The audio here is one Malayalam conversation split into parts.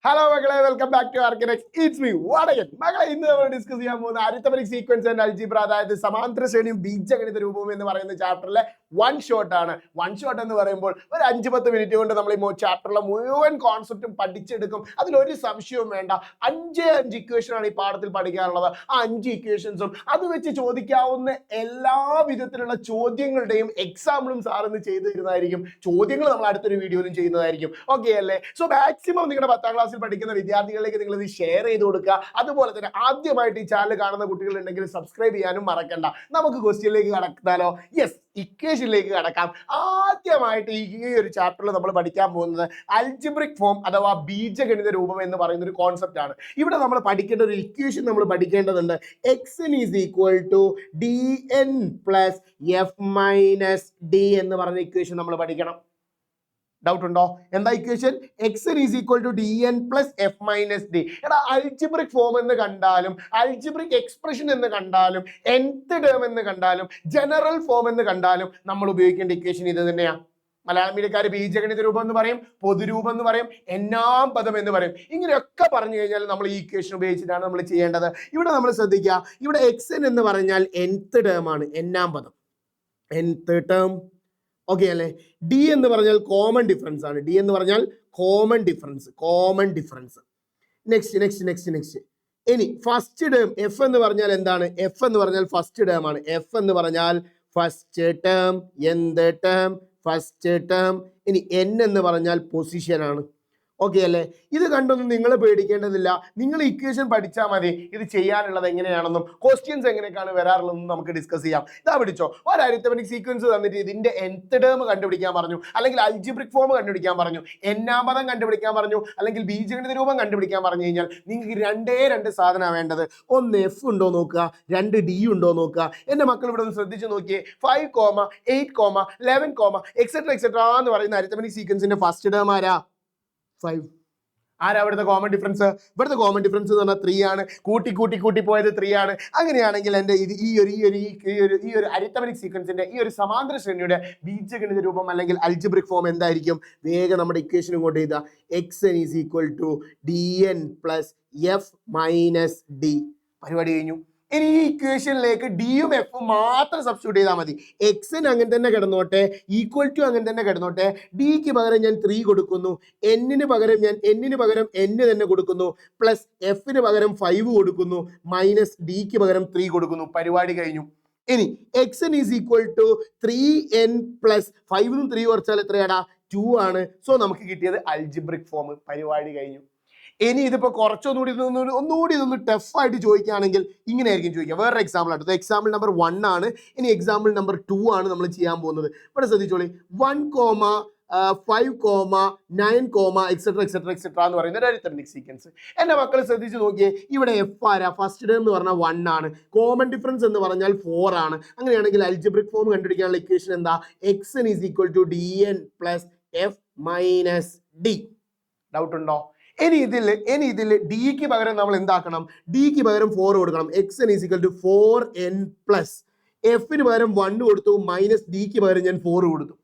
ഹലോ മക്കളെ, welcome back to architects. It's me Vadakan. മക്കളെ, ഇന്ന് നമ്മൾ ഡിസ്കസ് ചെയ്യാൻ പോകുന്ന അരിത്തമെറ്റിക് സീക്വൻസ് ആൻഡ് അൽജിബ്ര, അതായത് സമാന്തര ശ്രേണിയും ബീജഗണിത രൂപവും എന്ന് പറയുന്ന ചാപ്റ്ററിലെ വൺ ഷോട്ട് ആണ്. വൺ ഷോട്ട് എന്ന് പറയുമ്പോൾ ഒരു 5-10 മിനിറ്റ് കൊണ്ട് നമ്മൾ ഈ ചാപ്റ്ററിലെ മുഴുവൻ കോൺസെപ്റ്റും പഠിച്ചെടുക്കും. അതിലൊരു സംശയവും വേണ്ട. 5 ഇക്വേഷൻ ആണ് ഈ പാഠത്തിൽ പഠിക്കാനുള്ളത്. ആ 5 ഇക്വേഷൻസും അത് വെച്ച് ചോദിക്കാവുന്ന എല്ലാ വിധത്തിലുള്ള ചോദ്യങ്ങളുടെയും എക്സാമ്പിളും സാറിന് ചെയ്തു തരുന്നതായിരിക്കും. ചോദ്യങ്ങൾ നമ്മൾ അടുത്തൊരു വീഡിയോയിലും ചെയ്യുന്നതായിരിക്കും. ഓക്കെ അല്ലേ? സോ മാക്സിമം നിങ്ങളുടെ 10ാം ക്ലാസ്സിൽ പഠിക്കുന്ന വിദ്യാർത്ഥികളിലേക്ക് നിങ്ങൾ ഇത് ഷെയർ ചെയ്ത് കൊടുക്കുക. അതുപോലെ തന്നെ ആദ്യമായിട്ട് ഈ ചാനൽ കാണുന്ന കുട്ടികൾ ഉണ്ടെങ്കിൽ സബ്സ്ക്രൈബ് ചെയ്യാനും മറക്കണ്ട. നമുക്ക് ക്വസ്റ്റ്യനിലേക്ക് കടക്കാലോ. യെസ്, ഇക്വേഷനിലേക്ക് കടക്കാം. ആദ്യമായിട്ട് ഈ ഒരു ചാപ്റ്ററിൽ നമ്മൾ പഠിക്കാൻ പോകുന്നത് അൽജിബ്രിക് ഫോം അഥവാ ബീജഗണിത രൂപം എന്ന് പറയുന്ന ഒരു കോൺസെപ്റ്റ് ആണ്. ഇവിടെ നമ്മൾ പഠിക്കേണ്ട ഒരു ഇക്വേഷൻ നമ്മൾ പഠിക്കേണ്ടതുണ്ട്. X is equal to dn plus F minus D എന്ന് പറഞ്ഞ ഇക്വേഷൻ നമ്മൾ പഠിക്കണം. ഡൗട്ട് ഉണ്ടോ? എന്താ equation? X is equal to dn plus F minus d. എടാ, അൽജിബ്രിക് ഫോം എന്ന് കണ്ടാലും അൽജിബ്രിക് എക്സ്പ്രഷൻ എന്ന് കണ്ടാലും nth ടേം എന്ന് കണ്ടാലും ജനറൽ ഫോം എന്ന് കണ്ടാലും നമ്മൾ ഉപയോഗിക്കേണ്ട ഇക്വേഷൻ ഇത് തന്നെയാണ്. മലയാളം മീഡിയക്കാർ ബീജഗണിത രൂപം എന്ന് പറയും, പൊതുരൂപം എന്ന് പറയും, എന്നാം പദം എന്ന് പറയും. ഇങ്ങനെയൊക്കെ പറഞ്ഞു കഴിഞ്ഞാൽ നമ്മൾ ഈ ഇക്വേഷൻ ഉപയോഗിച്ചിട്ടാണ് നമ്മൾ ചെയ്യേണ്ടത്. ഇവിടെ നമ്മൾ ശ്രദ്ധിക്കുക, ഇവിടെ എക്സ് എന്ന് പറഞ്ഞാൽ nth ടേം ആണ്, എന്നാം പദം, nth ടേം. ഓക്കെ അല്ലേ? ഡി എന്ന് പറഞ്ഞാൽ കോമൺ ഡിഫറൻസ് ആണ്. ഡി എന്ന് പറഞ്ഞാൽ കോമൺ ഡിഫറൻസ്. നെക്സ്റ്റ്. ഇനി ഫസ്റ്റ് ടേം എഫ് എന്ന് പറഞ്ഞാൽ എന്താണ്? എഫ് എന്ന് പറഞ്ഞാൽ ഫസ്റ്റ് ടേം ആണ്. എഫ് എന്ന് പറഞ്ഞാൽ ഫസ്റ്റ് ടേം, എന്ത് ടേം? First term. ഇനി എൻ എന്ന് പറഞ്ഞാൽ പൊസിഷൻ ആണ്. ഓക്കെ അല്ലേ? ഇത് കണ്ടൊന്നും നിങ്ങൾ പേടിക്കേണ്ടതില്ല. നിങ്ങൾ ഇക്വേഷൻ പഠിച്ചാൽ മതി. ഇത് ചെയ്യാനുള്ളത് എങ്ങനെയാണെന്നും ക്വസ്റ്റ്യൻസ് എങ്ങനെയൊക്കെയാണ് വരാറുള്ളതെന്നും നമുക്ക് ഡിസ്കസ് ചെയ്യാം. ഇതാ പിടിച്ചോ, ഒരു അരിത്തമെറ്റിക് സീക്വൻസ് തന്നിട്ട് ഇതിന്റെ nth ടേം കണ്ടുപിടിക്കാൻ പറഞ്ഞു, അല്ലെങ്കിൽ അൽജിബ്രിക് ഫോം കണ്ടുപിടിക്കാൻ പറഞ്ഞു, എന്നാം പദം കണ്ടുപിടിക്കാൻ പറഞ്ഞു, അല്ലെങ്കിൽ ബീജഗണിത രൂപം കണ്ടുപിടിക്കാൻ പറഞ്ഞു കഴിഞ്ഞാൽ നിങ്ങൾക്ക് രണ്ട് സാധനമാണ് വേണ്ടത്. ഒന്ന് എഫ് ഉണ്ടോ നോക്കുക, 2 ഡി ഉണ്ടോ നോക്കുക. എന്റെ മക്കൾ ഇവിടെ ഒന്ന് ശ്രദ്ധിച്ച് നോക്കിയേ. 5, 8, 11, എക്സെട്ര എന്ന് പറയുന്ന അരിത്തമെറ്റിക് സീക്വൻസിന്റെ ഫസ്റ്റ് ടേം ആരാ? 5. ആരാ ഇവിടുത്തെ കോമൺ ഡിഫറൻസ്? ഇവിടുത്തെ കോമൺ ഡിഫറൻസ് എന്ന് പറഞ്ഞാൽ 3 ആണ്. കൂട്ടി പോയത് 3 ആണ്. അങ്ങനെയാണെങ്കിൽ എൻ്റെ ഈ ഒരു അരിത്തമെറ്റിക് സീക്വൻസിന്റെ ഈ ഒരു സമാന്തര ശ്രേണിയുടെ ബീജഗണിത രൂപം അല്ലെങ്കിൽ അൽജിബ്രിക് ഫോം എന്തായിരിക്കും? വേഗം നമ്മുടെ ഇക്വേഷൻ ഇങ്ങോട്ട് ചെയ്താൽ x is equal to dn plus F minus d. പരിപാടി കഴിഞ്ഞു. ഇനി ഈ ഇക്വേഷനിലേക്ക് ഡിയും എഫും മാത്രം സബ്സ്റ്റിറ്റ്യൂട്ട് ചെയ്താൽ മതി. എക്സിന് അങ്ങനെ തന്നെ കിടന്നോട്ടെ, ഈക്വൽ ടു അങ്ങനെ തന്നെ കിടന്നോട്ടെ. ഡിക്ക് പകരം ഞാൻ 3 കൊടുക്കുന്നു, എന്നിന് പകരം n തന്നെ കൊടുക്കുന്നു, പ്ലസ് എഫിന് പകരം 5 കൊടുക്കുന്നു, മൈനസ് ഡിക്ക് പകരം 3 കൊടുക്കുന്നു. പരിപാടി കഴിഞ്ഞു. ഇനി x is equal to 3n plus 5 3 കുറച്ചാൽ എത്രയാടാ? 2 ആണ്. സോ നമുക്ക് കിട്ടിയത് അൽജിബ്രിക് ഫോം. പരിപാടി കഴിഞ്ഞു. ഇനി ഇതിപ്പോ ഒന്നുകൂടി ഇതൊന്ന് ടഫായിട്ട് ചോദിക്കുകയാണെങ്കിൽ ഇങ്ങനെയായിരിക്കും ചോദിക്കുക. വേറൊരു എക്സാമ്പിൾ അടുത്ത എക്സാമ്പിൾ നമ്പർ 1 ആണ്. ഇനി എക്സാമ്പിൾ നമ്പർ 2 ആണ് നമ്മൾ ചെയ്യാൻ പോകുന്നത്. ഇവിടെ ശ്രദ്ധിച്ചോളി. 1, 5, 9, എക്സെട്ര എന്ന് പറയുന്ന ഒരു അരിത്തമെറ്റിക് സീക്വൻസ്. എന്റെ മക്കൾ ശ്രദ്ധിച്ച് നോക്കിയേ. ഇവിടെ എഫ് ആരാ? ഫസ്റ്റ് ടേം എന്ന് പറഞ്ഞാൽ 1 ആണ്. കോമൺ ഡിഫറൻസ് എന്ന് പറഞ്ഞാൽ 4 ആണ്. അങ്ങനെയാണെങ്കിൽ അൽജിബ്രിക് ഫോം കണ്ടുപിടിക്കാനുള്ള ഇക്വേഷൻ എന്താ? X is equal to dn plus F minus d. Doubt ഉണ്ടോ? ഇനി ഇതിൽ ഡിക്ക് പകരം നമ്മൾ എന്താക്കണം? ഡിക്ക് പകരം 4 കൊടുക്കണം. X is equal to 4n plus എഫിന് പകരം 1 കൊടുത്തു, മൈനസ് ഡിക്ക് പകരം ഞാൻ 4 കൊടുത്തു.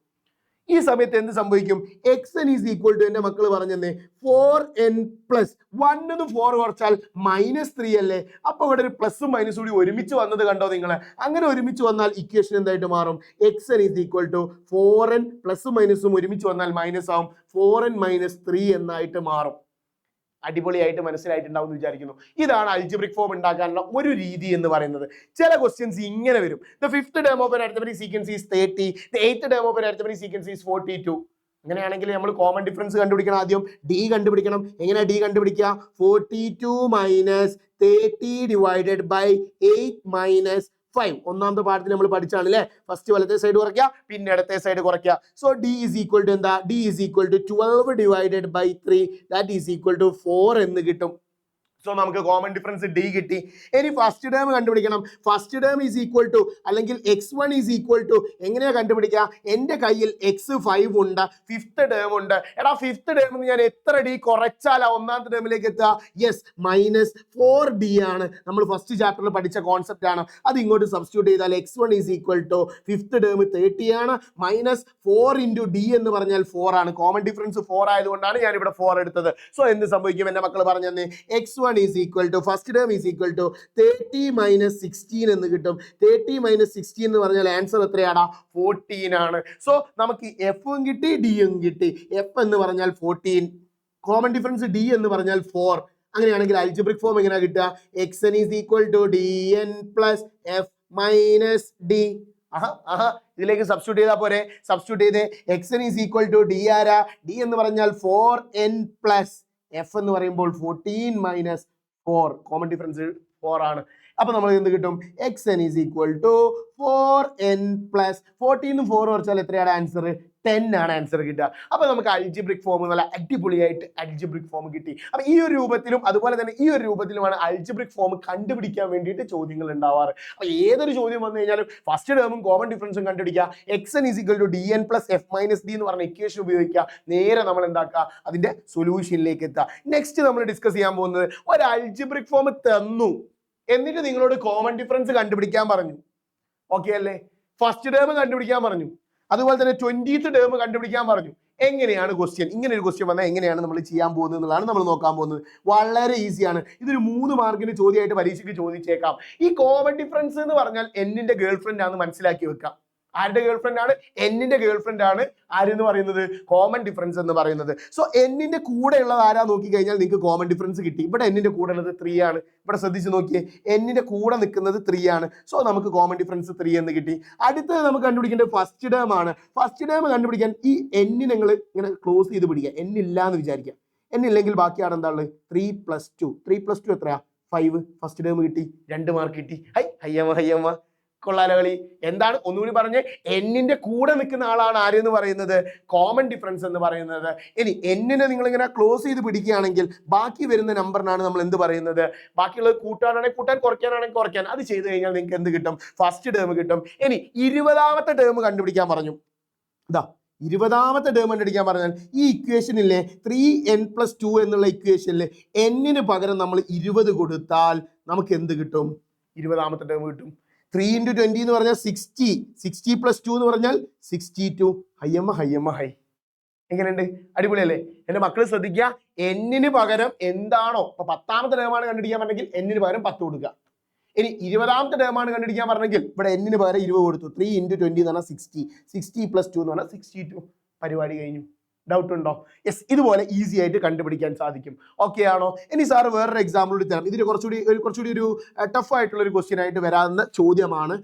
ഈ സമയത്ത് എന്ത് സംഭവിക്കും? എക്സ് ഈസ് ഈക്വൽ ടു, എന്റെ മക്കൾ പറഞ്ഞെന്നേ, 4n പ്ലസ് 1 4 കുറച്ചാൽ -3 അല്ലേ? അപ്പൊ ഇവിടെ ഒരു പ്ലസും മൈനസും കൂടി ഒരുമിച്ച് വന്നത് കണ്ടോ നിങ്ങൾ? അങ്ങനെ ഒരുമിച്ച് വന്നാൽ ഇക്വേഷൻ എന്തായിട്ട് മാറും? X is equal to 4n പ്ലസും മൈനസും ഒരുമിച്ച് വന്നാൽ മൈനസ് ആവും, 4n മൈനസ് 3 എന്നായിട്ട് മാറും. അടിപൊളിയായിട്ട് മനസ്സിലായിട്ടുണ്ടാവും എന്ന് വിചാരിക്കുന്നു. ഇതാണ് അൽജിബ്രിക് ഫോം ഉണ്ടാക്കാനുള്ള ഒരു രീതി എന്ന് പറയുന്നത്. ചില ക്വസ്റ്റ്യൻസ് ഇങ്ങനെ വരും. The 5th term of an arithmetic sequence is 30. The 8th term of an arithmetic sequence is 42. അങ്ങനെയാണെങ്കിൽ നമ്മൾ കോമൺ ഡിഫറൻസ് കണ്ടുപിടിക്കണം. ആദ്യം ഡി കണ്ടുപിടിക്കണം. എങ്ങനെയാ ഡി കണ്ടുപിടിക്കുക? 42 മൈനസ് 30 ഡിവൈഡഡ് ബൈ 8 മൈനസ് 5. ഒന്നാമത്തെ പാഠത്തിൽ നമ്മൾ പഠിച്ചാണ് അല്ലേ? ഫസ്റ്റ് വലത്തെ സൈഡ് കുറയ്ക്കുക, പിന്നെ ഇടത്തെ സൈഡ് കുറയ്ക്കുക. So D is equal to എന്താ? D is equal to 12 divided by 3, that is equal to 4 എന്ന് കിട്ടും. സോ നമുക്ക് കോമൺ ഡിഫറൻസ് ഡി കിട്ടി. ഇനി ഫസ്റ്റ് ടേം കണ്ടുപിടിക്കണം. First term is equal to അല്ലെങ്കിൽ x1 ഈസ് ഈക്വൽ ടു എങ്ങനെയാ കണ്ടുപിടിക്കുക? എൻ്റെ കയ്യിൽ x5 ഉണ്ട്, ഫിഫ്ത്ത് ടേം ഉണ്ട്. എടാ ഫിഫ്ത്ത് ടേം ഞാൻ എത്ര ഡി കുറച്ചാലാ ഒന്നാമത്തെ ടേമിലേക്ക് എത്തുക? യെസ്, -4d ആണ്. നമ്മൾ ഫസ്റ്റ് ചാപ്റ്ററിൽ പഠിച്ച കോൺസെപ്റ്റ് ആണ്. അത് ഇങ്ങോട്ട് സബ്സ്റ്റിറ്റ്യൂട്ട് ചെയ്താൽ x1 is equal to fifth term 30 ആണ്, -4 ഇൻറ്റു ഡി എന്ന് പറഞ്ഞാൽ 4 ആണ്. കോമൺ ഡിഫറൻസ് 4 ആയതുകൊണ്ടാണ് ഞാൻ ഇവിടെ 4 എടുത്തത്. സോ എന്ത് സംഭവിക്കും? എൻ്റെ മക്കൾ പറഞ്ഞു തന്നെ, x1 is equal to first term is equal to 30 minus 16 എന്ന് കിട്ടും. 30 minus 16 എന്ന് പറഞ്ഞാൽ ആൻസർ എത്രയാടാ? 14 ആണ്. സോ നമുക്ക് എഫും കിട്ടി ഡിയും കിട്ടി. എഫ് എന്ന് പറഞ്ഞാൽ 14, കോമൺ ഡിഫറൻസ് ഡി എന്ന് പറഞ്ഞാൽ 4. അങ്ങനെയാണെങ്കിൽ അൽജിബ്രിക് ഫോം എങ്ങനെയാ കിട്ടുക? xn is equal to dn plus f minus d. ഇതിലേക്ക് സബ്സ്റ്റിറ്റ്യൂട്ട് ചെയ്താൽ പോരെ? സബ്സ്റ്റിറ്റ്യൂട്ട് ചെയ്തേ. xn is equal to d ആരാ? d എന്ന് പറഞ്ഞാൽ 4n പ്ലസ് എഫ് എന്ന് പറയുമ്പോൾ 14 മൈനസ് 4, കോമൺ ഡിഫറൻസ് 4 ആണ്. അപ്പൊ നമ്മൾ എന്ത് കിട്ടും? xn is equal to 4n plus 14 4 കുറച്ചാൽ എത്രയാണ് ആൻസർ? 10 ആണ് ആൻസർ കിട്ടുക. അപ്പൊ നമുക്ക് അൽജിബ്രിക് ഫോം നല്ല അടിപൊളിയായിട്ട് അൽജിബ്രിക് ഫോം കിട്ടി. അപ്പൊ ഈ ഒരു രൂപത്തിലും അതുപോലെ തന്നെ ഈ ഒരു രൂപത്തിലുമാണ് അൽജിബ്രിക് ഫോം കണ്ടുപിടിക്കാൻ വേണ്ടിയിട്ട് ചോദ്യങ്ങൾ ഉണ്ടാവാറ്. അപ്പൊ ഏതൊരു ചോദ്യം വന്നു കഴിഞ്ഞാലും ഫസ്റ്റ് ടേമും കോമൺ ഡിഫറൻസും കണ്ടുപിടിക്കുക, xn is equal to dn plus f minus d എന്ന് പറഞ്ഞ ഇക്വേഷൻ ഉപയോഗിക്കുക. നേരെ നമ്മൾ എന്താക്കുക? അതിന്റെ സൊല്യൂഷനിലേക്ക് എത്തുക. നെക്സ്റ്റ് നമ്മൾ ഡിസ്കസ് ചെയ്യാൻ പോകുന്നത് ഒരു അൽജിബ്രിക് ഫോം തന്നു, എന്നിട്ട് നിങ്ങളോട് കോമൺ ഡിഫറൻസ് കണ്ടുപിടിക്കാൻ പറഞ്ഞു. ഓക്കെ അല്ലേ? ഫസ്റ്റ് ടേം കണ്ടുപിടിക്കാൻ പറഞ്ഞു, അതുപോലെ തന്നെ 20th ടേം കണ്ടുപിടിക്കാൻ പറഞ്ഞു. എങ്ങനെയാണ് ക്വസ്റ്റ്യൻ? ഇങ്ങനെ ഒരു ക്വസ്റ്റ്യൻ വന്നാൽ എങ്ങനെയാണ് നമ്മൾ ചെയ്യാൻ പോകുന്നത് എന്നുള്ളതാണ് നമ്മൾ നോക്കാൻ പോകുന്നത്. വളരെ ഈസിയാണ്. ഇതൊരു 3 മാർക്കിന് ചോദ്യമായിട്ട് പരീക്ഷയ്ക്ക് ചോദിച്ചേക്കാം. ഈ കോമൺ ഡിഫറൻസ് എന്ന് പറഞ്ഞാൽ എന്നിന്റെ ഗേൾ ഫ്രണ്ട് ആണെന്ന് മനസ്സിലാക്കി വെക്കാം. ആരുടെ ഗേൾ ഫ്രണ്ട് ആണ്? എന്നിന്റെ ഗേൾ ഫ്രണ്ട് ആണ് ആരെന്ന് പറയുന്നത്? കോമൺ ഡിഫറൻസ് എന്ന് പറയുന്നത്. സോ എന്നിന്റെ കൂടെ ഉള്ളത് ആരാ നോക്കി കഴിഞ്ഞാൽ നിങ്ങൾക്ക് കോമൺ ഡിഫറൻസ് കിട്ടി. ഇവിടെ എന്നിന്റെ കൂടെ ഉള്ളത് 3 ആണ്. ഇവിടെ ശ്രദ്ധിച്ച് നോക്കിയേ, എന്നിന്റെ കൂടെ നിൽക്കുന്നത് 3 ആണ്. സോ നമുക്ക് കോമൺ ഡിഫറൻസ് 3 എന്ന് കിട്ടി. അടുത്തത് നമുക്ക് കണ്ടുപിടിക്കേണ്ടത് ഫസ്റ്റ് ടേം ആണ്. ഫസ്റ്റ് ടേം കണ്ടുപിടിക്കാൻ ഈ എന്നി നിങ്ങൾ ഇങ്ങനെ ക്ലോസ് ചെയ്ത് പിടിക്കുക. എന്നില്ല എന്ന് വിചാരിക്കുക. എന്നില്ലെങ്കിൽ ബാക്കിയാണ് എന്താ ഉള്ളത്? 3 + 2. 3 + 2 എത്രയാ? 5. ഫസ്റ്റ് ടേം കിട്ടി, 2 മാർക്ക് കിട്ടി. ഹയ്യമ്മ കൊള്ളാലോ കളി. എന്താണ്? ഒന്നുകൂടി പറഞ്ഞ്, എന്നിന്റെ കൂടെ നിൽക്കുന്ന ആളാണ് ആരെന്ന് പറയുന്നത്? കോമൺ ഡിഫറൻസ് എന്ന് പറയുന്നത്. ഇനി എന്നിനെ നിങ്ങൾ ഇങ്ങനെ ക്ലോസ് ചെയ്ത് പിടിക്കുകയാണെങ്കിൽ ബാക്കി വരുന്ന നമ്പറിനാണ് നമ്മൾ എന്ത് പറയുന്നത്? ബാക്കിയുള്ളത് കൂട്ടാനാണെങ്കിൽ കൂട്ടാൻ, കുറയ്ക്കാനാണെങ്കിൽ കുറയ്ക്കാൻ. അത് ചെയ്ത് കഴിഞ്ഞാൽ നിങ്ങൾക്ക് എന്ത് കിട്ടും? ഫസ്റ്റ് ടേം കിട്ടും. ഇനി 20ാമത്തെ ടേം കണ്ടുപിടിക്കാൻ പറഞ്ഞു. ഇതാ 20ാമത്തെ ടേം കണ്ടുപിടിക്കാൻ പറഞ്ഞാൽ ഈ ഇക്വേഷനിലെ 3n + 2 എന്നുള്ള ഇക്വേഷനിൽ എന്നിന് പകരം നമ്മൾ 20 കൊടുത്താൽ നമുക്ക് എന്ത് കിട്ടും? 20ാമത്തെ ടേം കിട്ടും. 3 × 20 എന്ന് പറഞ്ഞാൽ 60. 60 + 2 എന്ന് പറഞ്ഞാൽ 62. ഹയ്യമ്മ. എങ്ങനെയുണ്ട്? അടിപൊളിയല്ലേ? എൻ്റെ മക്കൾ ശ്രദ്ധിക്കുക, എന്നിന് പകരം എന്താണോ, ഇപ്പൊ 10ാമത്തെ ടേമാണ് കണ്ടുപിടിക്കാൻ പറഞ്ഞെങ്കിൽ എന്നിന് പകരം 10 കൊടുക്കുക. ഇനി 20ാമത്തെ ടേമാണ് കണ്ടുപിടിക്കാൻ പറഞ്ഞെങ്കിൽ ഇവിടെ എന്നിന് പകരം 20 കൊടുത്തു. 3 × 20 എന്ന് പറഞ്ഞാൽ 60. 60 + 2 എന്ന് പറഞ്ഞാൽ 62. പരിപാടി കഴിഞ്ഞു. ഡൗട്ട് ഉണ്ടോ? യെസ്, ഇതുപോലെ ഈസി ആയിട്ട് കണ്ടുപിടിക്കാൻ സാധിക്കും. ഓക്കെ ആണോ? ഇനി സാറ് വേറൊരു എക്സാമ്പിൾ കൂടി തരാം. ഇതിന് കുറച്ചുകൂടി ഒരു ടഫ് ആയിട്ടുള്ള ഒരു ക്വസ്റ്റ്യൻ ആയിട്ട് വരാവുന്ന ചോദ്യമാണ്.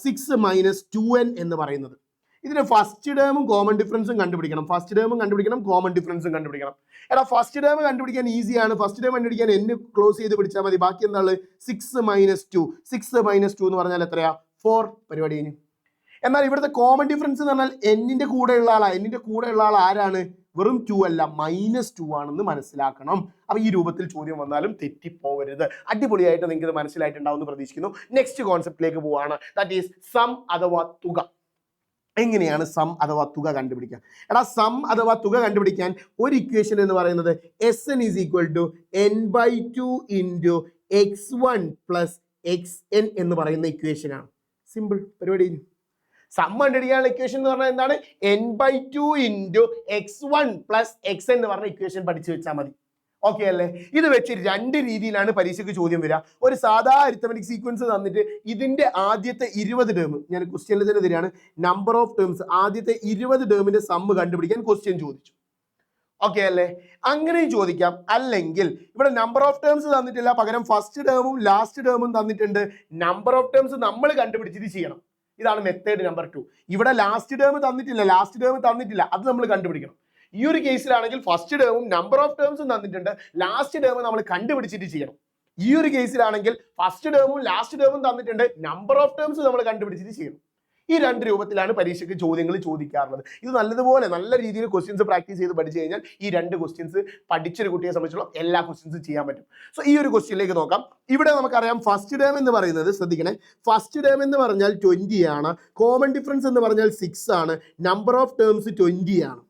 6 - 2n എന്ന് പറയുന്നത്. ഇതിന് ഫസ്റ്റ് ടേമും കോമൺ ഡിഫറൻസും കണ്ടുപിടിക്കണം. ഫസ്റ്റ് ടേമും കണ്ടുപിടിക്കണം, കോമൺ ഡിഫറൻസും കണ്ടുപിടിക്കണം. എടാ ഫസ്റ്റ് ടേം കണ്ടുപിടിക്കാൻ ഈസിയാണ്. ഫസ്റ്റ് ടേം കണ്ടുപിടിക്കാൻ n ക്ലോസ് ചെയ്ത് പിടിച്ചാൽ മതി. ബാക്കി എന്താണ്? 6 - 2. 6 - 2 എന്ന് പറഞ്ഞാൽ എത്രയാ? 4. പരിപാടി കഴിഞ്ഞു. എന്നാൽ ഇവിടുത്തെ കോമൺ ഡിഫറൻസ് എന്ന് പറഞ്ഞാൽ എന്നിന്റെ കൂടെയുള്ള ആളാണ്. എന്നിന്റെ കൂടെയുള്ള ആൾ ആരാണ്? വെറും 2 അല്ല, -2 ആണെന്ന് മനസ്സിലാക്കണം. അപ്പൊ ഈ രൂപത്തിൽ ചോദ്യം വന്നാലും തെറ്റിപ്പോകരുത്. അടിപൊളിയായിട്ട് നിങ്ങൾക്ക് ഇത് മനസ്സിലായിട്ടുണ്ടാവുമെന്ന് പ്രതീക്ഷിക്കുന്നു. നെക്സ്റ്റ് കോൺസെപ്റ്റിലേക്ക് പോവാണ്. ദാറ്റ് ഈസ് സം അഥവാ തുക. എങ്ങനെയാണ് സം അഥവാ തുക കണ്ടുപിടിക്കുക? എടാ സം അഥവാ തുക കണ്ടുപിടിക്കാൻ ഒരു ഇക്വേഷൻ എന്ന് പറയുന്നത് Sn is equal to n/2 × x1 + xn എന്ന് പറയുന്ന ഇക്വേഷനാണ്. സിമ്പിൾ പരിപാടി. സം കണ്ടുപിടിക്കാനുള്ള ഇക്വേഷൻ എന്ന് പറഞ്ഞാൽ എന്താണ്? n/2 × x1 + xn എന്ന് പറഞ്ഞ ഇക്വേഷൻ പഠിച്ചു വെച്ചാൽ മതി. ഓക്കെ അല്ലേ? ഇത് വെച്ച് 2 രീതിയിലാണ് പരീക്ഷയ്ക്ക് ചോദ്യം വരിക. ഒരു സാധാ അരിത്തമെറ്റിക് സീക്വൻസ് തന്നിട്ട് ഇതിന്റെ ആദ്യത്തെ 20 ടേം ഞാൻ ക്വസ്റ്റ്യനിൽ തന്നെ തരികയാണ്. നമ്പർ ഓഫ് ടേംസ് ആദ്യത്തെ 20 ടേമിന്റെ സമ്മ് കണ്ടുപിടിക്കാൻ ക്വസ്റ്റ്യൻ ചോദിച്ചു. ഓക്കെ അല്ലേ? അങ്ങനെയും ചോദിക്കാം. അല്ലെങ്കിൽ ഇവിടെ നമ്പർ ഓഫ് ടേംസ് തന്നിട്ടില്ല, പകരം ഫസ്റ്റ് ടേമും ലാസ്റ്റ് ടേമും തന്നിട്ടുണ്ട്. നമ്പർ ഓഫ് ടേംസ് നമ്മൾ കണ്ടുപിടിച്ചിട്ട് ചെയ്യണം. ഇതാണ് മെത്തേഡ് നമ്പർ 2. ഇവിടെ ലാസ്റ്റ് ടേം തന്നിട്ടില്ല, അത് നമ്മൾ കണ്ടുപിടിക്കണം. ഈ ഒരു കേസിലാണെങ്കിൽ ഫസ്റ്റ് ടേമും നമ്പർ ഓഫ് ടേംസും തന്നിട്ടുണ്ട്, ലാസ്റ്റ് ടേം നമ്മൾ കണ്ടുപിടിച്ചിട്ട് ചെയ്യണം. ഈ ഒരു കേസിലാണെങ്കിൽ ഫസ്റ്റ് ടേമും ലാസ്റ്റ് ടേമും തന്നിട്ടുണ്ട്, നമ്പർ ഓഫ് ടേംസ് നമ്മൾ കണ്ടുപിടിച്ചിട്ട് ചെയ്യണം. ഈ രണ്ട് രൂപത്തിലാണ് പരീക്ഷയ്ക്ക് ചോദ്യങ്ങൾ ചോദിക്കാറുള്ളത്. ഇത് നല്ലതുപോലെ നല്ല രീതിയിൽ ക്വസ്റ്റ്യൻസ് പ്രാക്ടീസ് ചെയ്ത് പഠിച്ചു കഴിഞ്ഞാൽ ഈ രണ്ട് ക്വസ്റ്റ്യൻസ് പഠിച്ചൊരു കുട്ടിയെ സംബന്ധിച്ചുള്ള എല്ലാ ക്വസ്റ്റ്യൻസും ചെയ്യാൻ പറ്റും. സോ ഈ ഒരു ക്വസ്റ്റ്യനിലേക്ക് നോക്കാം. ഇവിടെ നമുക്കറിയാം ഫസ്റ്റ് ടേം എന്ന് പറയുന്നത്, ശ്രദ്ധിക്കണേ, ഫസ്റ്റ് ടേം എന്ന് പറഞ്ഞാൽ 20 ആണ്, കോമൺ ഡിഫറൻസ് എന്ന് പറഞ്ഞാൽ 6 ആണ്, നമ്പർ ഓഫ് ടേംസ് 20 ആണ്.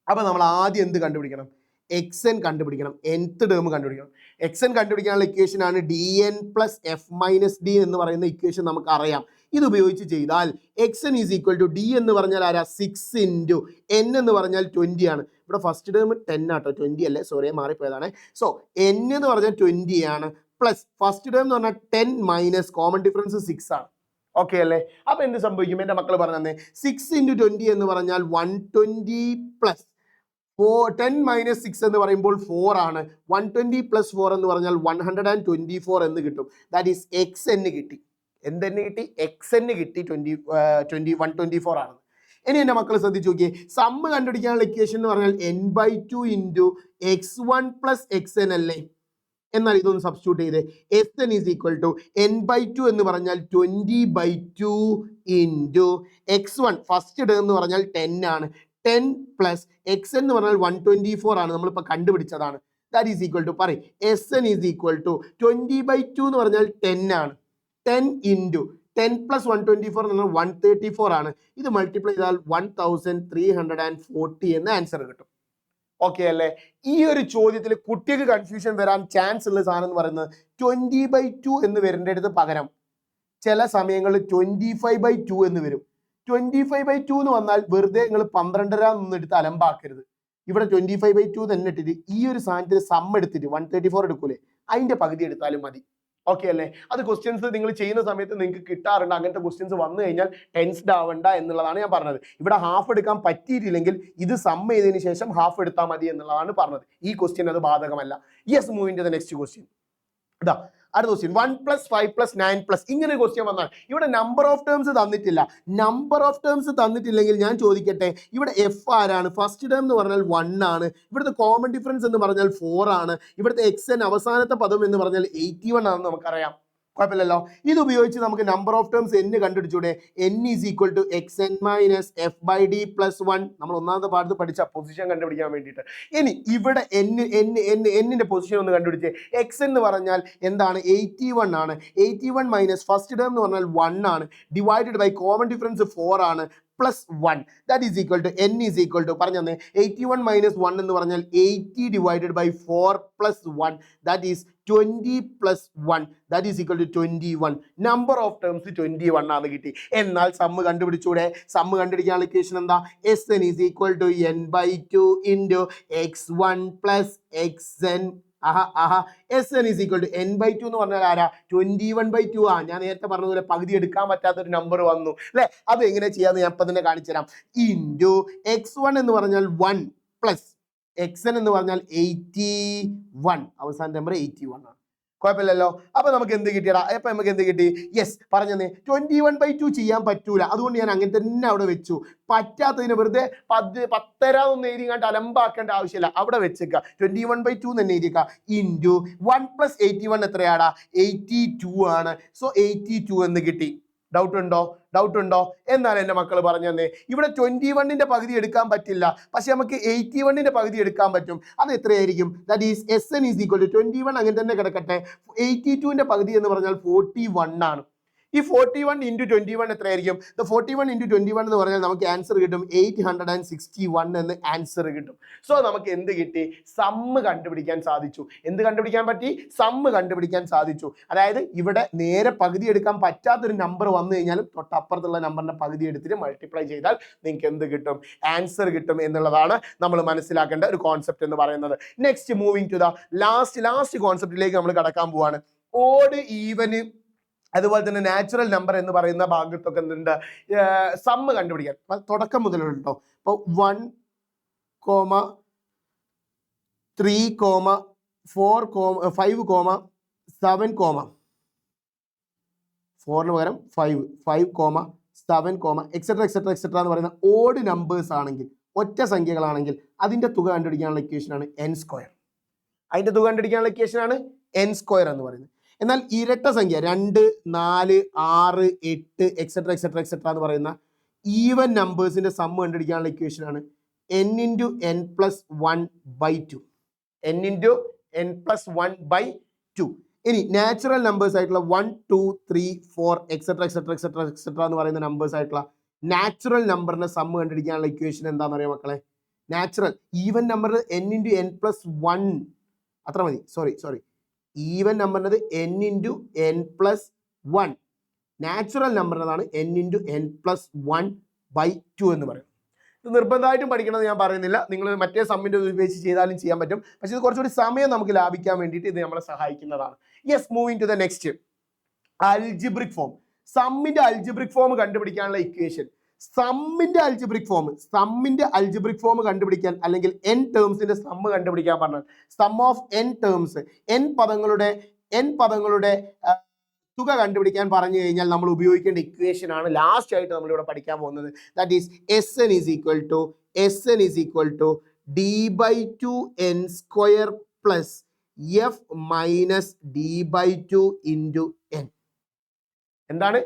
അപ്പൊ നമ്മൾ ആദ്യം എന്ത് കണ്ടുപിടിക്കണം? xn കണ്ടുപിടിക്കണം, nth ടേം കണ്ടുപിടിക്കണം. xn കണ്ടുപിടിക്കാനുള്ള ഇക്വേഷൻ ആണ് dn plus F minus D എന്ന് പറയുന്ന ഇക്വേഷൻ നമുക്ക് അറിയാം. ഇത് ഉപയോഗിച്ച് ചെയ്താൽ xn is equal to d എന്ന് പറഞ്ഞാൽ ആരാ? 6 ഇൻറ്റു n എന്ന് പറഞ്ഞാൽ 20 ആണ്. ഇവിടെ ഫസ്റ്റ് ടേം 10 ആട്ടോ, 20 അല്ലേ, സോറി മാറിപ്പോയതാണ്. സോ n എന്ന് പറഞ്ഞാൽ 20 ആണ്, പ്ലസ് ഫസ്റ്റ് ടേം എന്ന് പറഞ്ഞാൽ 10 മൈനസ് കോമൺ ഡിഫറൻസ് 6 ആണ്. ഓക്കെ അല്ലേ? അപ്പൊ എന്ത് സംഭവിക്കും? എൻ്റെ മക്കൾ പറഞ്ഞു തന്നെ, 6 ഇൻറ്റു 20 എന്ന് പറഞ്ഞാൽ 120 പ്ലസ് 10 മൈനസ് 6 എന്ന് പറയുമ്പോൾ 4 ആണ്. 120 പ്ലസ് 4 എന്ന് പറഞ്ഞാൽ 124 എന്ന് കിട്ടും. ദാറ്റ് ഈസ് xn കിട്ടി. എന്തെന്ന് കിട്ടി? xn കിട്ടി. 124 ആണ്. ഇനി എൻ്റെ മക്കൾ ശ്രദ്ധിച്ചു നോക്കിയേ, സമ്മ് കണ്ടുപിടിക്കാനുള്ള ഇക്വേഷൻ എന്ന് പറഞ്ഞാൽ n/2 into x1 plus xn അല്ലേ? എന്നാൽ ഇതൊന്ന് സബ്സ്റ്റിറ്റ്യൂട്ട് ചെയ്തേ. xn is equal to n/2 എന്ന് പറഞ്ഞാൽ 20/2 ഇൻറ്റു x1 ഫസ്റ്റ് ടേം എന്ന് പറഞ്ഞാൽ 10 ആണ്. 10 പ്ലസ് xn എന്ന് പറഞ്ഞാൽ 124 ആണ്, നമ്മളിപ്പോൾ കണ്ടുപിടിച്ചതാണ്. ദാറ്റ് ഈസ് ഈക്വൽ ടു പറയും Sn ഈസ് ഈക്വൽ ടു 20/2 എന്ന് പറഞ്ഞാൽ 10 ആണ്. 10 ഇൻറ്റു 10 പ്ലസ് 124 എന്ന് പറഞ്ഞാൽ 134 ആണ്. ഇത് മൾട്ടിപ്ലൈ ചെയ്താൽ 1340 എന്ന ആൻസർ കിട്ടും. ഓക്കെ അല്ലേ? ഈ ഒരു ചോദ്യത്തിൽ കുട്ടിക്ക് കൺഫ്യൂഷൻ വരാൻ ചാൻസ് ഉള്ള സാധനം എന്ന് പറയുന്നത് 20/2 എന്ന് വരേണ്ടടുത്ത് പകരം ചില സമയങ്ങളിൽ 25/2 എന്ന് വരും. 25/2 എന്ന് വന്നാൽ വെറുതെ നിങ്ങൾ 12 നിന്നെടുത്ത് അലമ്പാക്കരുത്. ഇവിടെ 25/2 തന്നെ ഇട്ടിട്ട് ഈ ഒരു സാധനത്തിന് സം എടുത്തിട്ട് 134 എടുക്കൂലേ, അതിന്റെ പകുതി എടുത്താലും മതി. ഓക്കെ അല്ലേ? അത് ക്വസ്റ്റ്യൻസ് നിങ്ങൾ ചെയ്യുന്ന സമയത്ത് നിങ്ങൾക്ക് കിട്ടാറുണ്ട്. അങ്ങനത്തെ ക്വസ്റ്റ്യൻസ് വന്നു കഴിഞ്ഞാൽ ടെൻസ്ഡ് ആവണ്ട എന്നുള്ളതാണ് ഞാൻ പറഞ്ഞത്. ഇവിടെ ഹാഫ് എടുക്കാൻ പറ്റിയിട്ടില്ലെങ്കിൽ ഇത് സം ചെയ്തതിന് ശേഷം ഹാഫ് എടുത്താൽ മതി എന്നുള്ളതാണ് പറഞ്ഞത്. ഈ ക്വസ്റ്റ്യൻ അത് ബാധകമല്ല. Yes, moving to the next question. ഇതാ അടുത്ത ക്വസ്റ്റ്യൻ, 1 + 5 + 9 ഇങ്ങനെ ക്വസ്റ്റ്യൻ വന്നാൽ ഇവിടെ നമ്പർ ഓഫ് ടേംസ് തന്നിട്ടില്ല. നമ്പർ ഓഫ് ടേംസ് തന്നിട്ടില്ലെങ്കിൽ ഞാൻ ചോദിക്കട്ടെ, ഇവിടെ എഫ് ആരാണ്? ഫസ്റ്റ് ടേം എന്ന് പറഞ്ഞാൽ 1 ആണ്. ഇവിടുത്തെ കോമൺ ഡിഫറൻസ് എന്ന് പറഞ്ഞാൽ 4 ആണ്. ഇവിടുത്തെ xn അവസാനത്തെ പദം എന്ന് പറഞ്ഞാൽ 81 ആണെന്ന് നമുക്കറിയാം. കുഴപ്പമില്ലല്ലോ. ഇത് ഉപയോഗിച്ച് നമുക്ക് നമ്പർ ഓഫ് ടേംസ് n കണ്ടുപിടിച്ചൂടെ? n is equal to xn minus F by D plus 1. നമ്മൾ ഒന്നാമത്തെ പാഠത്ത് പഠിച്ച പൊസിഷൻ കണ്ടുപിടിക്കാൻ വേണ്ടിയിട്ട്. ഇനി ഇവിടെ എന്നിന്റെ പൊസിഷൻ ഒന്ന് കണ്ടുപിടിച്ചേ. xn എന്ന് പറഞ്ഞാൽ എന്താണ്? 81 ആണ്. 81 മൈനസ് ഫസ്റ്റ് ടേം എന്ന് പറഞ്ഞാൽ 1 ആണ്, ഡിവൈഡഡ് ബൈ കോമൺ ഡിഫറൻസ് 4 ആണ്, plus 1. That is equal to n is equal to പറഞ്ഞു തന്നെ 81 മൈനസ് 1 എന്ന് പറഞ്ഞാൽ 80 divided by 4 plus 1. That is 20 plus 1. That is equal to 21. Number of terms 21 ആണ് കിട്ടി. എന്നാൽ സമ്മ് കണ്ടുപിടിച്ചൂടെ? സമ്മ് കണ്ടുപിടിക്കാനുള്ള ഇക്വേഷൻ എന്താ? Sn is equal to n/2 into x1 plus xn. Sn is equal to n/2 എന്ന് പറഞ്ഞാൽ ആരാ? 21/2 ആ. ഞാൻ നേരത്തെ പറഞ്ഞതുപോലെ പകുതി എടുക്കാൻ പറ്റാത്തൊരു നമ്പർ വന്നു അല്ലെ? അത് എങ്ങനെ ചെയ്യാന്ന് ഞാൻ ഇപ്പം തന്നെ കാണിച്ചു തരാം. ഇൻറ്റു x1 എന്ന് പറഞ്ഞാൽ 1 പ്ലസ് xn എന്ന് പറഞ്ഞാൽ 81. അവസാന നമ്പർ 81 ആണ്. കുഴപ്പമില്ലല്ലോ. അപ്പൊ നമുക്ക് എന്ത് കിട്ടിയടാ? അപ്പൊ നമുക്ക് എന്ത് കിട്ടി? യെസ്, പറഞ്ഞേ 21/2 ചെയ്യാൻ പറ്റൂല, അതുകൊണ്ട് ഞാൻ അങ്ങനെ തന്നെ അവിടെ വെച്ചു. പറ്റാത്തതിന് വെറുതെ 10 ഒന്നും എഴുതി കണ്ട് അലമ്പാക്കേണ്ട ആവശ്യമില്ല, അവിടെ വെച്ചേക്കുക. 21/2 തന്നെ എഴുതിയേക്കുക. ഇൻറ്റു 1 + 81 എത്രയാടാ? 82 ആണ്. സോ 82 എന്ന് കിട്ടി. ഡൗട്ട് ഉണ്ടോ? എന്നാൽ എൻ്റെ മക്കൾ പറഞ്ഞു തന്നെ, ഇവിടെ 21ന്റെ പകുതി എടുക്കാൻ പറ്റില്ല, പക്ഷെ നമുക്ക് 81ന്റെ പകുതി എടുക്കാൻ പറ്റും. അത് എത്രയായിരിക്കും? That is Sn is equal to 21 അങ്ങനെ തന്നെ കിടക്കട്ടെ. 82ന്റെ പകുതി എന്ന് പറഞ്ഞാൽ 41 ആണ്. ഈ 41 ഇൻറ്റു 21 എത്രയായിരിക്കും? 41 ഇൻറ്റു 21 എന്ന് പറഞ്ഞാൽ നമുക്ക് ആൻസർ കിട്ടും 861 എന്ന് ആൻസർ കിട്ടും. സോ നമുക്ക് എന്ത് കിട്ടി? സമ്മ് കണ്ടുപിടിക്കാൻ സാധിച്ചു. എന്ത് കണ്ടുപിടിക്കാൻ പറ്റി? സമ്മ് കണ്ടുപിടിക്കാൻ സാധിച്ചു. അതായത് ഇവിടെ നേരെ പകുതി എടുക്കാൻ പറ്റാത്തൊരു നമ്പർ വന്നു കഴിഞ്ഞാലും തൊട്ടപ്പുറത്തുള്ള നമ്പറിന്റെ പകുതി എടുത്തിട്ട് മൾട്ടിപ്ലൈ ചെയ്താൽ നിങ്ങൾക്ക് എന്ത് കിട്ടും? ആൻസർ കിട്ടും എന്നുള്ളതാണ് നമ്മൾ മനസ്സിലാക്കേണ്ട ഒരു കോൺസെപ്റ്റ് എന്ന് പറയുന്നത്. Next moving to the last കോൺസെപ്റ്റിലേക്ക് നമ്മൾ കടക്കാൻ പോവാണ്. ഓഡ്, ഈവന്, അതുപോലെ തന്നെ നാച്ചുറൽ നമ്പർ എന്ന് പറയുന്ന ഭാഗത്തൊക്കെ എന്തുണ്ട്? സമ്മ് കണ്ടുപിടിക്കാൻ തുടക്കം മുതലുള്ള കേട്ടോ. ഇപ്പോൾ 1, 3, 4, 5, 7, 4 പകരം 5, 7, എക്സെട്ര എന്ന് പറയുന്ന ഓഡ് നമ്പേഴ്സ് ആണെങ്കിൽ, ഒറ്റ സംഖ്യകളാണെങ്കിൽ അതിന്റെ തുക കണ്ടുപിടിക്കാനുള്ള ഇക്വേഷനാണ് n². അതിന്റെ തുക കണ്ടുപിടിക്കാനുള്ള ഇക്വേഷനാണ് n² എന്ന് പറയുന്നത്. എന്നാൽ ഇരട്ട സംഖ്യ 2, 4, 6, 8 എക്സെട്ര എക്സെട്ര എക്സെട്ര എന്ന് പറയുന്ന ഈവൻ നമ്പേഴ്സിന്റെ സമ്മ് കണ്ടുപിടിക്കാനുള്ള ഇക്വേഷൻ ആണ് n into n plus 1/2. n into n plus 1/2. ഇനി നാച്ചുറൽ നമ്പേഴ്സ് ആയിട്ടുള്ള 1, 2, 3, 4 എക്സെട്ര എക്സെട്ര എക്സെട്ര എക്സെട്ര എന്ന് പറയുന്ന നമ്പേഴ്സ് ആയിട്ടുള്ള നാച്ചുറൽ നമ്പറിന്റെ സമ്മ് കണ്ടുപിടിക്കാനുള്ള ഇക്വേഷൻ എന്താണെന്ന് അറിയാം മക്കളെ? Natural even number n into n plus 1 അത്ര മതി. സോറി ഈവൻ നമ്പറിനത് n into n plus 1. Natural നമ്പറിനതാണ് n ഇൻറ്റു n പ്ലസ് 1/2 എന്ന് പറയും. ഇത് നിർബന്ധമായിട്ടും പഠിക്കണമെന്ന് ഞാൻ പറയുന്നില്ല. നിങ്ങൾ മറ്റേ സമ്മിൻ്റെ ഉപയോഗിച്ച് ചെയ്താലും ചെയ്യാൻ പറ്റും. പക്ഷേ ഇത് കുറച്ചുകൂടി സമയം നമുക്ക് ലാഭിക്കാൻ വേണ്ടിയിട്ട് ഇത് നമ്മളെ സഹായിക്കുന്നതാണ്. Yes, moving to the next. Algebraic form. സമ്മിന്റെ അൽജിബ്രിക് ഫോം കണ്ടുപിടിക്കാനുള്ള ഇക്വേഷൻ. സമ്മിന്റെ അൽജിബ്രിക് ഫോം കണ്ടുപിടിക്കാൻ അല്ലെങ്കിൽ n ടേംസിന്റെ സമ്മ് കണ്ടുപിടിക്കാൻ പറഞ്ഞാൽ sum of n terms, n പദങ്ങളുടെ തുക കണ്ടുപിടിക്കാൻ പറഞ്ഞു കഴിഞ്ഞാൽ നമ്മൾ ഉപയോഗിക്കേണ്ട ഇക്വേഷൻ ആണ് ലാസ്റ്റ് ആയിട്ട് നമ്മൾ ഇവിടെ പഠിക്കാൻ പോകുന്നത്. That is Sn is equal to d/2n square plus f minus d/2 into n. എന്താണ്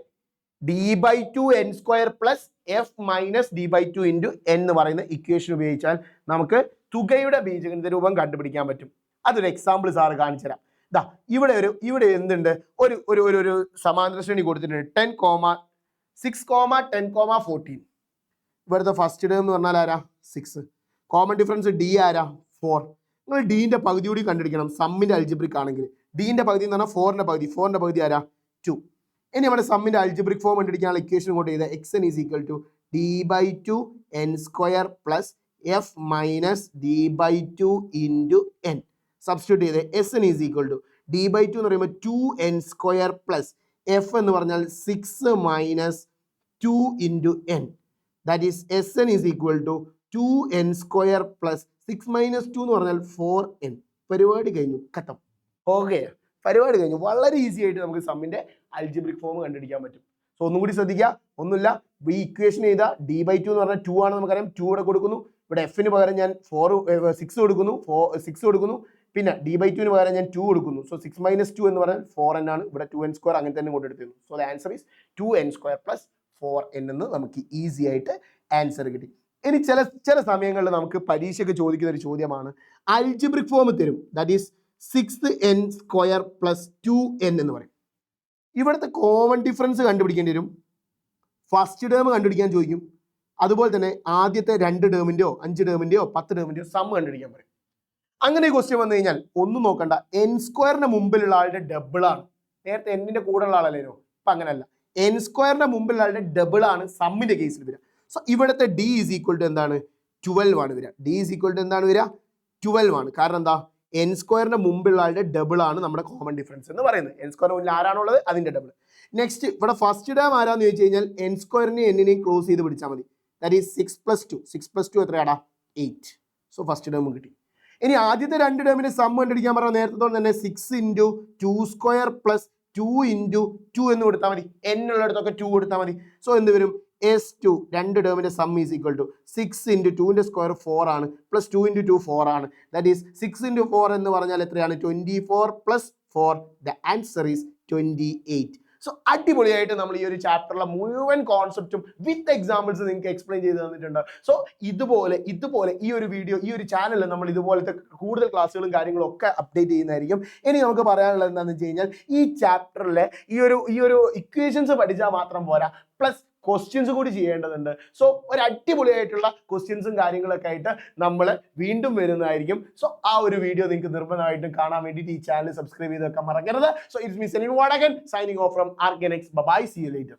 d/2n square plus f minus d/2 into n എന്ന് പറയുന്ന ഇക്വേഷൻ ഉപയോഗിച്ചാൽ നമുക്ക് തുകയുടെ ബീജഗണിത രൂപം കണ്ടുപിടിക്കാൻ പറ്റും. അതൊരു എക്സാമ്പിൾ സാറ് കാണിച്ചു തരാം. ദാ ഇവിടെ എന്തുണ്ട്, ഒരു സമാന്തര ശ്രേണി കൊടുത്തിട്ടുണ്ട് 10, 6, 10, 14. ഇവിടുത്തെ ഫസ്റ്റ് ടേം എന്ന് പറഞ്ഞാൽ ആരാ? 6. കോമൺ ഡിഫറൻസ് d ആരാ? 4. നിങ്ങൾ ഡീന്റെ പകുതി കൂടി കണ്ടുപിടിക്കണം. സമ്മിന്റെ അൽജിബ്രിക് ആണെങ്കിൽ ഡീന്റെ പകുതി എന്ന് പറഞ്ഞാൽ 4ന്റെ പകുതി ആരാ? 2. ഇനി നമ്മുടെ സമ്മിന്റെ അൽജിബ്രിക് ഫോം കണ്ടുപിടിക്കാനുള്ള ഇക്വേഷൻ കൊണ്ട് ചെയ്ത xn is equal to d/2n square plus f minus d/2 into n. Substitute ചെയ്ത് Sn is equal to d/2 എന്ന് പറയുമ്പോൾ 2n സ്ക്വയർ പ്ലസ് f എന്ന് പറഞ്ഞാൽ 6 minus 2 into n. That is Sn is equal to 2n square plus 6 minus 2 എന്ന് പറഞ്ഞാൽ 4n. പരിപാടി കഴിഞ്ഞു, ഖത്തം. ഓക്കെ, പരിപാടി കഴിഞ്ഞു. വളരെ ഈസി ആയിട്ട് നമുക്ക് സമ്മിന്റെ അൽജിബ്രിക് ഫോം കണ്ടുപിടിക്കാൻ പറ്റും. സോ ഒന്നും കൂടി ശ്രദ്ധിക്കുക, ഒന്നുമില്ല, ഈ ഇക്വേഷൻ ചെയ്ത d/2 എന്ന് പറഞ്ഞാൽ 2 ആണ് നമുക്കറിയാം. 2 ഇവിടെ കൊടുക്കുന്നു. ഇവിടെ എഫിന് പകരം ഞാൻ 6 കൊടുക്കുന്നു. പിന്നെ d/2 പകരം ഞാൻ 2 കൊടുക്കുന്നു. സോ 6 മൈനസ് 2 എന്ന് പറഞ്ഞാൽ 4n ആണ്. ഇവിടെ 2n സ്ക്വയർ അങ്ങനെ തന്നെ കൊണ്ടെടുത്തിരുന്നു. So the answer is 2n square plus 4n എന്ന് നമുക്ക് ഈസി ആയിട്ട് ആൻസർ കിട്ടി. ഇനി ചില സമയങ്ങളിൽ നമുക്ക് പരീക്ഷയ്ക്ക് ചോദിക്കുന്ന ഒരു ചോദ്യമാണ്, അൽജിബ്രിക് ഫോം തരും. That is 6n square plus 2n എന്ന് പറയും. ഇവിടുത്തെ കോമൺ ഡിഫറൻസ് കണ്ടുപിടിക്കേണ്ടി വരും. ഫസ്റ്റ് ടേം കണ്ടുപിടിക്കാൻ ചോദിക്കും. അതുപോലെ തന്നെ ആദ്യത്തെ 2 ടേമിൻ്റെയോ 5 ടേമിൻ്റെയോ 10 ടേമിൻ്റെയോ സം കണ്ടുപിടിക്കാൻ പറയും. അങ്ങനെ ക്വസ്റ്റ്യൻ വന്നു കഴിഞ്ഞാൽ ഒന്നും നോക്കണ്ട, n സ്ക്വയറിന്റെ മുമ്പിലുള്ള ആളുടെ ഡബിൾ ആണ്. നേരത്തെ എന്നിന്റെ കൂടെയുള്ള ആളല്ലേനോ, ഇപ്പം അങ്ങനെയല്ല. n സ്ക്വയറിന്റെ മുമ്പിലുള്ള ആളുടെ ഡബിൾ ആണ് സമ്മിന്റെ കേസിൽ വരിക. സോ ഇവിടുത്തെ d ഈസ് ഈക്വൽ ടു എന്താണ്? 12 ആണ് വരിക. d ഈസ് ഈക്വൽ ടു എന്താണ് വരിക? 12 ആണ്. കാരണം എന്താ? n സ്ക്വയറിന്റെ മുമ്പിലുള്ള ആളുടെ ഡബിൾ ആണ് നമ്മുടെ കോമൺ ഡിഫറൻസ് എന്ന് പറയുന്നത്. n സ്ക്വയറിന് മുന്നിൽ ആരാണുള്ളത് അതിന്റെ ഡബിൾ. നെക്സ്റ്റ് ഇവിടെ ഫസ്റ്റ് ടേം ആരാന്ന് ചോദിച്ചു കഴിഞ്ഞാൽ n സ്ക്വയറിനെയും n-നെയും ക്ലോസ് ചെയ്ത് പിടിച്ചാൽ മതി. That is 6 + 2 എത്രയാടാ? 8. സോ ഫസ്റ്റ് ടേമും കിട്ടി. ഇനി ആദ്യത്തെ 2 ടേമിന്റെ സം കണ്ടുപിടിക്കാൻ പറഞ്ഞാൽ നേരത്തെ തന്നെ 6 ഇൻറ്റു 2 സ്ക്വയർ പ്ലസ് 2 ഇൻറ്റു 2 എന്ന് കൊടുത്താൽ മതി. n ഉള്ളിടത്തൊക്കെ 2 കൊടുത്താൽ മതി. സോ എന്ത് വരും? S2 2 ടേമിന്റെ sum is equal to 6 into 2ന്റെ സ്ക്വയർ 4 ആണ്, പ്ലസ് 2 ഇൻറ്റു 2 4 ആണ്. ദാറ്റ് ഈസ് 6 ഇൻറ്റു 4 എന്ന് പറഞ്ഞാൽ എത്രയാണ്? 24 plus 4. The answer is 28. So അടിപൊളിയായിട്ട് നമ്മൾ ഈ ഒരു ചാപ്റ്ററിലെ മുഴുവൻ കോൺസെപ്റ്റും വിത്ത് എക്സാമ്പിൾസ് നിങ്ങൾക്ക് എക്സ്പ്ലെയിൻ ചെയ്ത് തന്നിട്ടുണ്ട്. സോ ഇതുപോലെ ഈ ഒരു വീഡിയോ, ഈ ഒരു ചാനലിൽ നമ്മൾ ഇതുപോലത്തെ കൂടുതൽ ക്ലാസ്സുകളും കാര്യങ്ങളും ഒക്കെ അപ്ഡേറ്റ് ചെയ്യുന്നതായിരിക്കും. ഇനി നമുക്ക് പറയാനുള്ളത് എന്താണെന്ന് വെച്ച് കഴിഞ്ഞാൽ, ഈ ചാപ്റ്ററിലെ ഈ ഒരു ഇക്വേഷൻസ് പഠിച്ചാൽ മാത്രം പോരാ, പ്ലസ് ക്വസ്റ്റ്യൻസ് കൂടി ചെയ്യേണ്ടതുണ്ട്. സോ ഒരു അടിപൊളിയായിട്ടുള്ള ക്വസ്റ്റ്യൻസും കാര്യങ്ങളൊക്കെ ആയിട്ട് നമ്മൾ വീണ്ടും വരുന്നതായിരിക്കും. സോ ആ ഒരു വീഡിയോ നിങ്ങൾക്ക് നിർബന്ധമായിട്ടും കാണാൻ വേണ്ടിയിട്ട് ഈ ചാനൽ സബ്സ്ക്രൈബ് ചെയ്ത് വെക്കാൻ മറക്കരുത്. So it's me Celine Vadakkan signing off from ആർഗനെക്സ്. Bye, see you later.